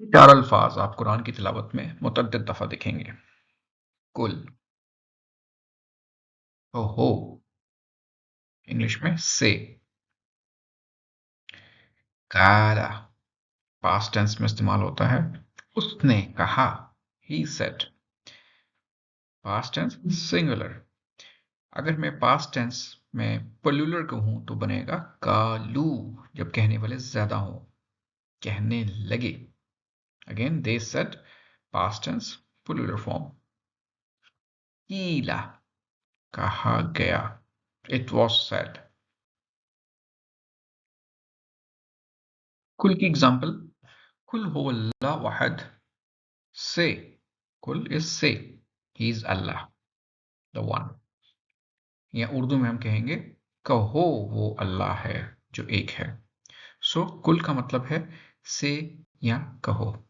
चार अल्फाज आप कुरान की तिलावत में मुतअद्दिद दफा देखेंगे। कुल, ओहो, इंग्लिश में से। काला, पास्ट टेंस में इस्तेमाल होता है। उसने कहा, he said. Past tense singular. अगर मैं पास्ट टेंस में प्लूरल कहूं तो बनेगा कालू, जब कहने वाले ज्यादा हो, कहने लगे। Again they said, past tense plural form. कीला, कहा गया, इट वॉज सेड। कुल की एग्जाम्पल, कुल हो अल्लाह वहद। से, कुल इज से, he is Allah, the one. या उर्दू में हम कहेंगे कहो वो अल्लाह है जो एक है। सो कुल का मतलब है से या कहो।